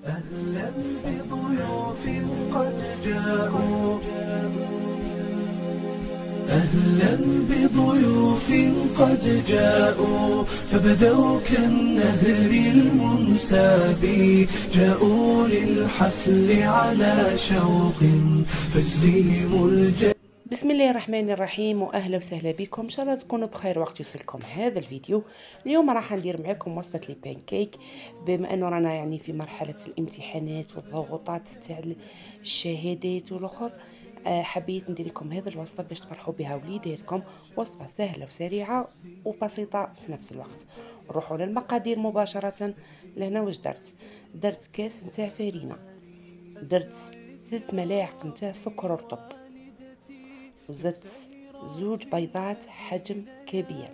أهلا بضيوف قد جاءوا أهلا بضيوف قد جاءوا فبدوا كالنهر المنساب جاءوا للحفل على شوق فاجزيهم بسم الله الرحمن الرحيم، واهلا وسهلا بكم. ان شاء الله تكونوا بخير وقت يوصلكم هذا الفيديو. اليوم راح ندير معكم وصفه لي بانكيك، بما انه رانا يعني في مرحله الامتحانات والضغوطات تاع الشهادات والاخر. حبيت ندير لكم هذه الوصفه باش تفرحوا بها وليداتكم. وصفه سهله وسريعه وبسيطه في نفس الوقت. نروحوا للمقادير مباشره. لهنا واش درت كاس نتاع فرينه، درت 3 ملاعق نتاع سكر رطب، وزدت 2 بيضات حجم كبير.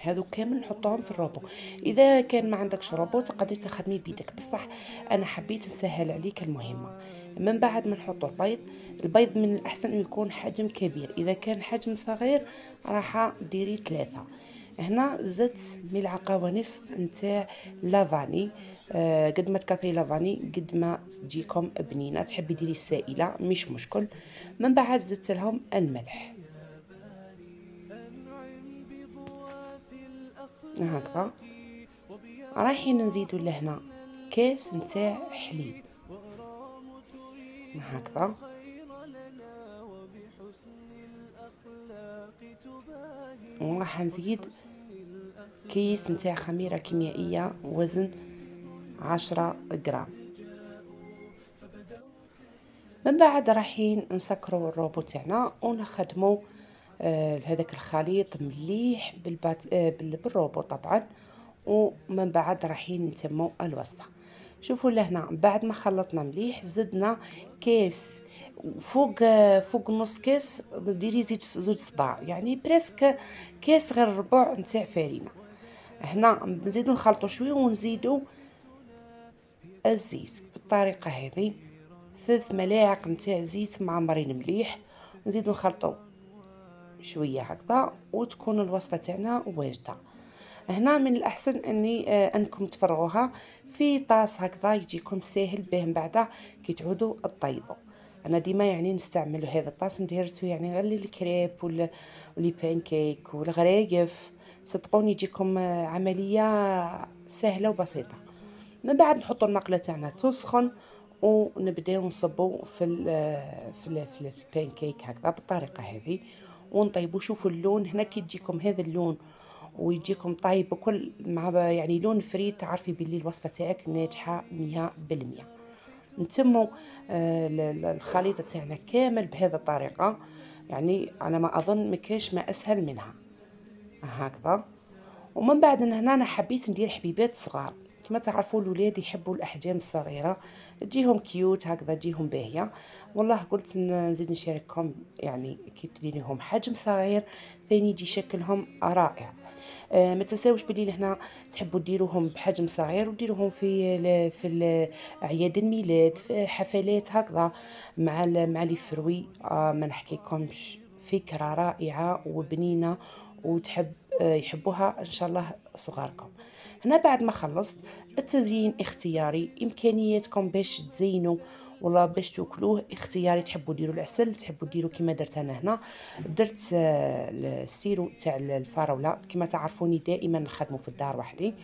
هذو كامل نحطهم في الروبو. اذا كان ما عندكش روبو تقدري تخدمي بيدك، بصح انا حبيت نسهل عليك المهمه. من بعد ما نحطوا البيض من الاحسن انه يكون حجم كبير، اذا كان حجم صغير راح ديري 3. هنا زدت ملعقه ونصف نتاع لافاني. قد ما تكثري لافاني قد ما تجيكم بنينه. تحبي ديري السائله مش مشكل. من بعد زدت لهم الملح هكذا. رايحين نزيدوا لهنا كاس نتاع حليب هكذا، وراح نزيد كيس نتاع خميره كيميائيه وزن 10 غرام. من بعد رايحين نسكروا الروبو تاعنا ونخدموا هذاك الخليط مليح بالروبو طبعا. ومن بعد رايحين نتموا الوصفه. شوفوا لهنا بعد ما خلطنا مليح زدنا كاس فوق نص كاس. ديري زوج صباع، يعني بريسك كاس غير ربع نتاع فرينه. هنا نزيدو نخلطوا شويه ونزيدو الزيت بالطريقه هذه. 3 ملاعق نتاع زيت معمرين مليح، نزيدو نخلطوا شويه هكذا وتكون الوصفه تاعنا واجده. هنا من الاحسن انكم تفرغوها في طاس هكذا يجيكم ساهل به من بعد كي تعودوا تطيبوا. انا ديما يعني نستعمل هذا الطاس، نديرته يعني غير للكريب ولي بانكيك والغرايف. صدقوني يجيكم عمليه سهله وبسيطه. من بعد نحطوا المقله تاعنا تسخن ونبداو نصبوا في البانكيك هكذا بالطريقه هذه ونطيبوا. شوفوا اللون هنا كي تجيكم هذا اللون ويجيكم طايب بكل مع يعني لون فريد، تعرفي باللي الوصفه تاعك ناجحه 100%. نتموا الخليط تاعنا كامل بهذه الطريقه، يعني انا ما اظن ما كاش ما اسهل منها هكذا. ومن بعد هنا انا حبيت ندير حبيبات صغار. كما تعرفوا الولاد يحبوا الاحجام الصغيره، تجيهم كيوت هكذا، تجيهم باهيه. والله قلت نزيد نشارككم يعني كي تديريهم حجم صغير ثاني يجي شكلهم رائع. ما تنساوش بلي لهنا تحبوا ديروهم بحجم صغير وديروهم في اعياد الميلاد، في حفلات هكذا مع لي فروي. ما نحكيكمش، فكره رائعه وبنينه وتحب يحبوها ان شاء الله صغاركم. هنا بعد ما خلصت التزيين اختياري، امكانياتكم باش تزينوا والله باش تاكلوه اختياري. تحبوا ديروا العسل، تحبوا ديروا كما درت انا هنا. درت السيرو تاع الفراوله، كما تعرفوني دائما نخدموا في الدار وحدي.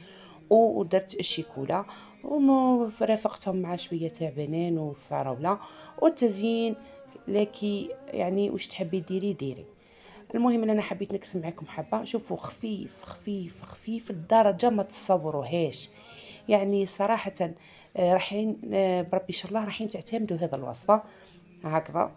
ودرت الشيكولا ورافقتهم مع شويه تاع بنان وفراوله. والتزيين لكي يعني واش تحبي ديري. المهم ان انا حبيت نقسم معكم حبه. شوفوا خفيف خفيف خفيف لدرجه ما تصوروهاش. يعني صراحه رايحين بربي ان شاء الله رايحين تعتمدوا هذا الوصفه هكذا.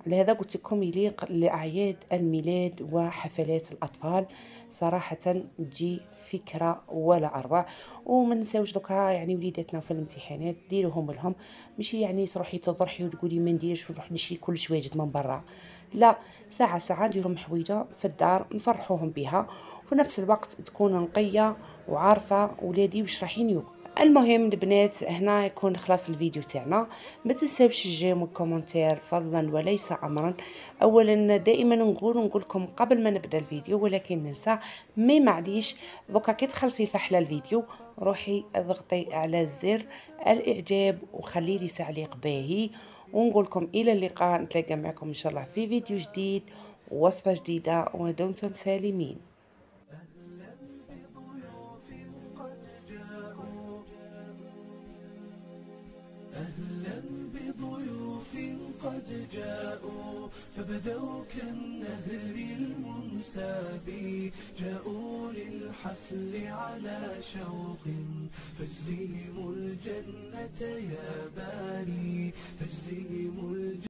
لهذا قلت لكم يليق لاعياد الميلاد وحفلات الاطفال. صراحه تجي فكره ولا اروع. وما نساوش دوكا يعني وليداتنا في الامتحانات ديروهم لهم، ماشي يعني تروحي تضرحي وتقولي ما نديرش ونروح نشري كل واجد من برا. لا، ساعه نديرهم حويجه في الدار نفرحوهم بها، وفي نفس الوقت تكون نقيه وعارفه ولادي واش رايحين ياكلوا. المهم البنات هنا يكون خلاص الفيديو تاعنا. ما تنساوش الجيم والكومنتير فضلا وليس امرا. اولا دائما نقول لكم قبل ما نبدا الفيديو ولكن ننسى، مي معليش دوكا كي تخلصي الفحله الفيديو روحي اضغطي على زر الاعجاب وخلي لي تعليق باهي، ونقول لكم الى اللقاء. نتلاقى معكم ان شاء الله في فيديو جديد ووصفه جديده، ودمتم سالمين. أهلا بضيوف قد جاءوا فبدوا كالنهر المنساب، جاءوا للحفل على شوق فاجزهم الجنة يا باري، فاجزهم الجنة